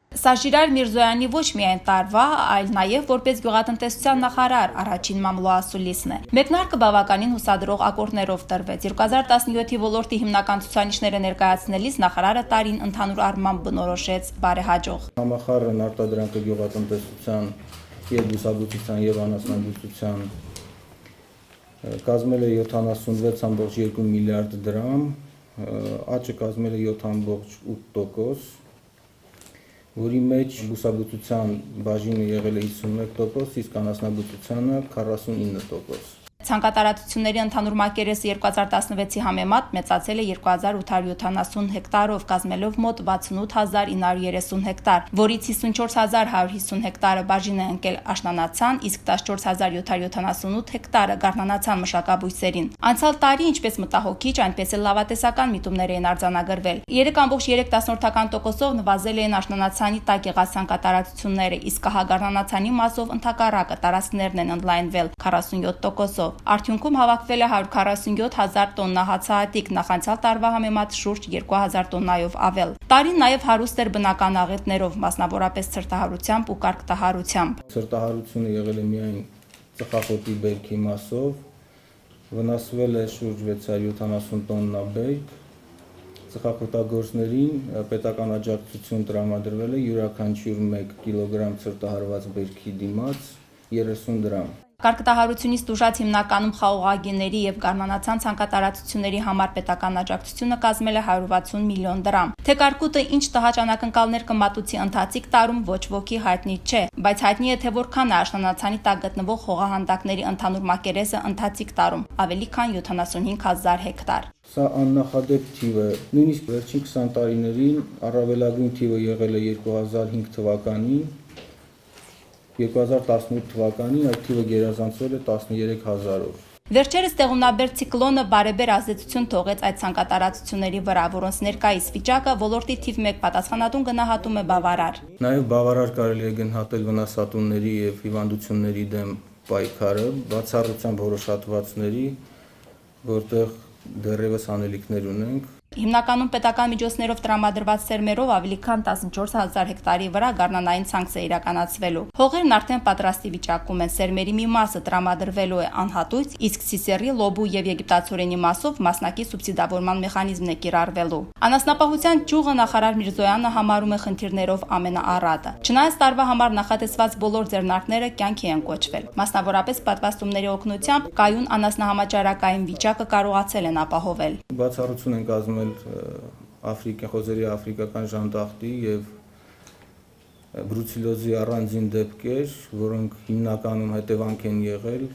Սա Ժիրայր Միրզոյանի ոչ միայն տարվա, այլ նաև որպես գյուղատնտեսության նախարար առաջին մամլո ասուլիսն է։ Մեկնարկը բավականին հուսադրող ակորդներով տրվեց։ 2017-ի ոլորտի հիմնական ցուցանիշները ներկայացնելիս նախարարը տարին ընդհանուր առմամբ բնորոշեց բարեհաջող։ Համախառն արտադրանքը գյուղատնտեսության եւ բուսաբուծության եւ անասնաբուծության կազմել է 76.2 միլիարդ դրամ, աճը կազմել է 7.8%, որի մեջ բուսաբուծության բաժինը եղել է 51%, իսկ անասնաբուծությանը 49%։ Ցանկատարածությունների ընդհանուր մակերեսը 2016-ի համեմատ մեծացել է 2870 հեկտարով, կազմելով մոտ 68930 հեկտար, որից 54150 հեկտարը բաժին է ընկել աշնանացան, իսկ 14778 հեկտարը գարնանացան մշակաբույսերին։ Անցյալ տարի ինչպես մտահոգիչ, այնպես էլ լավատեսական միտումներ էին արձանագրվել։ 3.3%-ով նվազել էին աշնանացանի տակ եղած ցանկատարածությունները, իսկ հագարնանացանի մասով ընդհակառակը տարածքներն են ընդլայնվել 47%-ով։ Արդյունքում հավաքվել է 147,000 տոննա հացահատիկ, նախանցյալ տարվա համեմատ շուրջ 2000 տոննայով ավել։ Տարին նաև հարուստ էր բնական աղետներով, մասնավորապես ցրտահարությամբ ու կարկտահարությամբ։ Ցրտահարությունը եղել է միայն ծխախոտի բերքի մասով, վնասվել է շուրջ 670 տոննա բերք, ծխախոտագործներին պետական աջակցություն տրամադրվել է յուրաքանչյուր 1 կիլոգրամ ցրտահարված բերքի դիմաց 30 դրամ։ Կարկտահարությունից տուժած հիմնականում խաղողագիների եւ գարնանացան ցանկատարածությունների համար պետական աջակցությունը կազմել է 160 միլիոն դրամ։ Թե կարկուտը ինչ տհաճ անակնկալներ կմատուցի ընթացիկ տարում ոչ ոքի հայտնի չէ, բայց հայտնի է թե որքան է աշնանացանի տակ գտնվող հողահանդակների ընդհանուր մակերեսը ընթացիկ տարում՝ ավելի քան 75000 հեկտար։ Սա աննախադեպ թիվ է, նույնիսկ վերջին 20 տարիներին առավելագույն թիվը եղել է 2005 թվականին, 2018 թվականին այդ թիվը գերազանցվել է 13000-ով։ Վերջերս տեղումնաբեր ցիկլոնը բարեբեր ազդեցություն թողեց այդ ցանկատարածությունների վրա, որոնց ներկայիս վիճակը ոլորտի թիվ 1 պատասխանատուն գնահատում է բավարար։ Նաև բավարար կարելի է գնահատել վնասատուների եւ հիվանդությունների դեմ պայքարը, բացառությամբ որոշ հատվածների, որտեղ դեռևս անելիքներ ունենք։ Հիմնականում պետական միջոցներով տրամադրված սերմերով ավելի քան 14000 հեկտարի վրա գարնանային ցանց է իրականացվելու։ Հողերն արդեն պատրաստի վիճակում են, սերմերի մի մասը տրամադրվելու է անհատույց, իսկ սիսեռի, լոբու եւ եգիպտացորենի մասով մասնակի սուբսիդավորման մեխանիզմն է կիրառվելու։ Անասնապահության ճյուղը նախարար Միրզոյանը համարում է խնդիրներով ամենաառատը։ Չնայած տարվա համար նախատեսված բոլոր ձեռնարկները կյանքի են կոչվել։ Մասնավորապես պատվաստումների օգնությամբ կայուն անասնահամաճարակային վիճակը կարողացել են ապահովել։ Բացառություն են կազմել խոզերի աֆրիկական ժանտախտի եւ բրուցիլոզի առանձին դեպքեր, որոնք հիմնականում հետևանք են եղել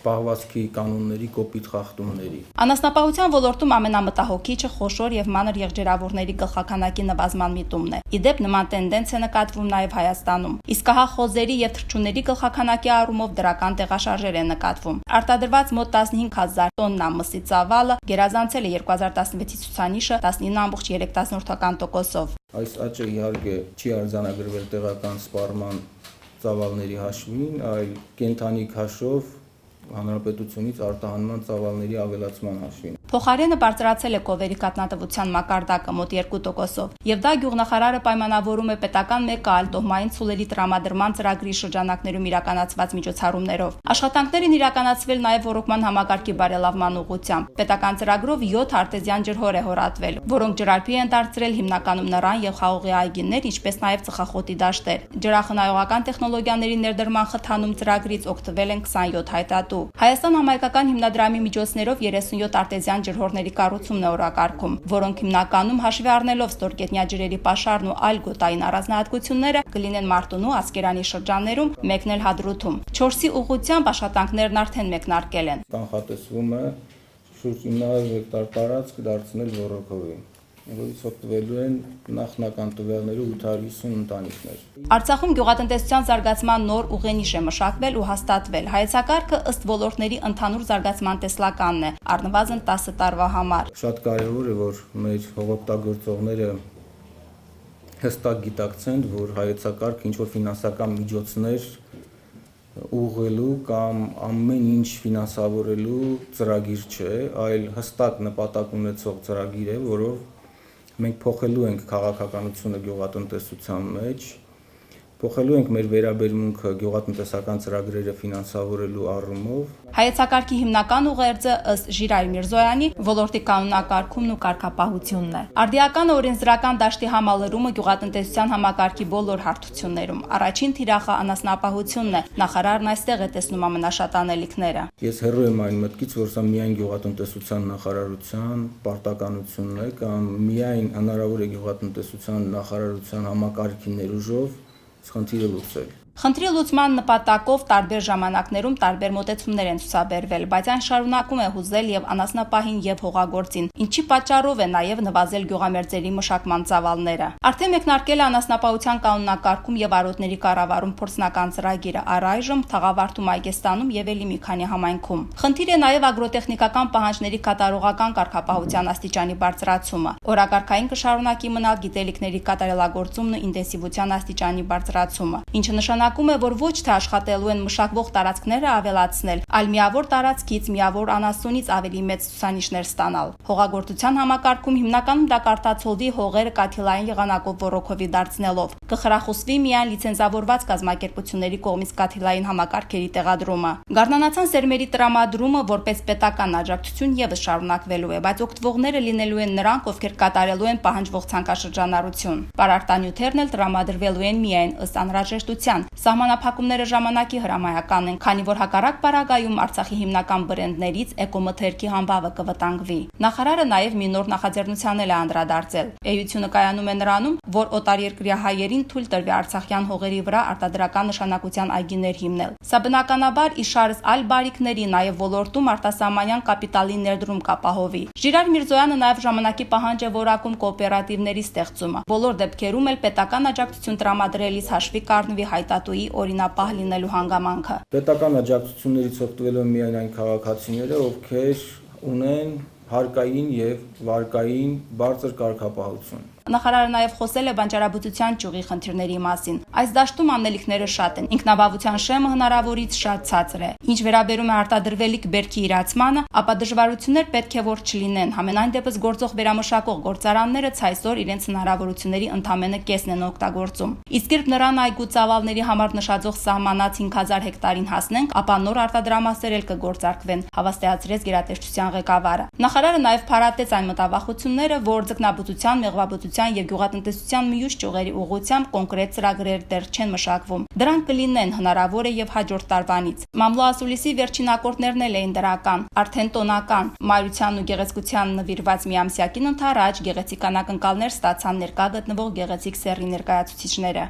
պահվածքի կանոնների կոպիտ խախտումների։ Անասնապահության ոլորտում ամենամտահոգիչը խոշոր եւ մանր եղջերավորների գլխաքանակի նվազման միտումն է։ Իդեպ նման տենդենս է նկատվում նաեւ Հայաստանում։ Իսկ հա խոզերի եւ թռչունների գլխաքանակի առումով դրական տեղաշարժեր են նկատվում։ Արտադրված մոտ 15000 տոննա մսի ծավալը գերազանցել է 2016-ի ցուցանիշը 19.3%-ով։ Այս աճը իհարկե չի արձանագրվել տեղական սպառման ծավալների հաշվին, այլ կենթանիկ հաշվով հանրապետությունից արտահանման ծավալների ավելացման հաշվին։ Փոխարենը բարձրացել է կովերի կատնատվության մակարդակը մոտ 2%-ով, եւ դա գյուղնախարարը պայմանավորում է պետական մեկ այլ տոհմային ցուլերի տրամադրման ծրագրի շրջանակներում իրականացված միջոցառումներով։ Աշխատանքներն իրականացվել նաեւ ռոռոկման համակարգի բարելավման ուղղությամբ։ Պետական ծրագրով 7 արտեզյան ջրհոր է հորատվել, որոնք ջրարբի են դարձրել հիմնականում նռան եւ խաղողի այգիներ, ինչպես նաեւ ծխախոտի դաշտեր։ Ջրախնայողական տեխնոլոգիաների ներդրման խթանում ծրագրից օգտվել են 27 հայտատու։ Հայաստան համայնքական հիմնադրամի միջոցներով 37 արտեզյան ջրհորների կառուցումն է օրակարգում, որոնք հիմնականում հաշվի առնելով ստորգետնյա ջրերի պաշարն ու այլ գոտային առանձնահատկությունները կլինեն Մարտունու, Ասկերանի շրջաններում, մեկն էլ Հադրութում։ 4-ի ուղղությամբ աշխատանքներն արդեն մեկնարկել են։ Կանխատեսվում է շուրջ 900 հեկտար տարածք դարձնել ոռոգովի, որից օգտվելու են նախնական տվյալներով 850 ընտանիքներ։ Արցախում գյուղատնտեսության զարգացման նոր ուղենիշ է մշակվել ու հաստատվել։ Հայեցակարգը ըստ ոլորտների ընդհանուր զարգացման տեսլականն է, առնվազն 10 տարվա համար։ Շատ կարևոր է, որ մեր հողօգտագործողները հստակ գիտակցեն, որ հայեցակարգ ինչ-որ ֆինանսական միջոցներ ուղղելու կամ ամեն ինչ ֆինանսավորելու ծրագիր չէ, այլ հստակ նպատակ ունեցող ծրագիր է, որով մենք փոխելու ենք քաղաքականությունը գյուղատնտեսության մեջ, փոխելու ենք մեր վերաբերմունքը գյուղատնտեսական ծրագրերը ֆինանսավորելու առումով։ Հայեցակարգի հիմնական ուղերձը ըստ Ժիրայր Միրզոյանի ոլորտի կանոնակարգումն ու կարգապահությունն է։ Արդիական օրենսդրական դաշտի համալրումը գյուղատնտեսության համակարգի բոլոր հարթություններում։ Առաջին թիրախը անասնապահությունն է, նախարարն այստեղ է տեսնում ամենաշատ անելիքները։ Ես հեռու եմ այն մտքից, որ սա միայն գյուղատնտեսության նախարարության պարտականությունն է կամ միայն հնարավոր է գյուղատնտեսության նախարարության համակարգի ներուժով խնդիրը լուծել։ Խնդրի լուծման նպատակով տարբեր ժամանակներում տարբեր մոտեցումներ են ցուցաբերվել, բայց այն շարունակում է հուզել եւ անասնապահին եւ հողագործին, ինչի պատճառով է նաեւ նվազել գյուղամերձերի մշակման ծավալները։ Արդեն մեկնարկել է անասնապահության կանոնակարգում եւ արոտների կառավարում փորձնական ծրագիրը, առայժմ Թաղավարտում, Այգեստանում եւ ելի մի քանի համայնքում։ Խնդիր է նաեւ ագրոտեխնիկական պահանջների կատարողական կարգապահության աստիճանի բարձրացումը։ Օրակարգային կշարունակի մնալ գիտելիքների կատարելագործումն ու ինտենսիվության աստիճանի բարձրացումը, ինչը նշանակում է, որ ոչ թե աշխատելու են մշակվող տարածքները ավելացնել, այլ միավոր տարածքից, միավոր անասունից ավելի մեծ ցուցանիշներ ստանալ։ Հողագործության համակարգում հիմնականում դա կարտացոլվի հողերը կաթիլային եղանակով ոռոգովի դարձնելով։ Կխրախուսվի միայն լիցենզավորված կազմակերպությունների կողմից կաթիլային համակարգերի տեղադրումը։ Գառնանացան սերմերի տրամադրումը որպես պետական աջակցություն եւս շարունակվելու է, բայց օգտվողները լինելու են նրանք, ովքեր կատարելու են պահանջվող ցանկաշրջանառություն։ Պարարտանյութերն էլ տրամադրվելու են միայն ըստ անհրաժեշտության։ Սահմանափակումները ժամանակի հրամայական են, քանի որ հակառակ պարագայում Արցախի հիմնական բրենդներից էկոմթերքի համբավը կվտանգվի։ Նախարարը նաև մի նոր նախաձեռնության էլ է անդրադարձել։ Էությունը կայանում է նրանում, որ օտարերկրյա հայերին թույլ տրվի արցախյան հողերի վրա արտադրական նշանակության այգիներ հիմնել։ Սա բնականաբար իշարս այլ բարիքների, նաև ոլորտում արտասահմանյան կապիտալի ներդրում կապահովի։ Ժիրայր Միրզոյանը նաև ժամանակի պահանջ է որակում կոոպերատիվների ստեղծումը։ Բոլոր դեպքերում էլ պետական աջակցություն տրամադրելիս հաշվի կառնվի հայտատուի օրինապահ լինելու հանգամանքը։ Պետական աջակցություններից օգտվելու միայն այն քաղաքացիները, ովքեր ունեն հարկային եւ վարկային բարձր կարգապահություն։ Նախարարը նաև խոսել է բանջարաբուծության ճյուղի խնդիրների մասին։ Այս դաշտում անելիքները շատ են։ Ինքնաբավության շեմը հնարավորից շատ ցածր է։ Ինչ վերաբերում է արտադրվելիք բերքի իրացմանը, ապա դժվարություններ պետք է որ չլինեն։ Համենայն դեպս գործող վերամշակող գործարանները ցայսօր իրենց հնարավորությունների ընդամենը կեսն են օգտագործում։ Իսկ երբ նրան այգու ծավալների համար նշաձող սահմանած 5000 հեկտարին հասնենք, ապա նոր արտադրամասեր էլ կգործարկվեն, հավաստիացրեց գերատեսչության ղեկավարը։ Նախարարը նաև փառատեց այն մտավախությունները, որ ձկնաբուծության, մեղվաբուծության եւ գյուղատնտեսության մյուս ճյուղերի ուղղությամբ կոնկրետ ծրագրեր դեռ չեն մշակվում։ Դրանք կլինեն հնարավոր է եւ հաջորդ տարվանից։ Մամլո ասուլիսի վերջին ակորդներն էլ էին դրական, արդեն տոնական։ Մայրության ու գեղեցկության նվիրված միամսյակին ընթരാճ գեղեցիկ անակնկալներ ստացան ներկա գտնվող գեղեցիկ սեռի ներկայացուցիչները։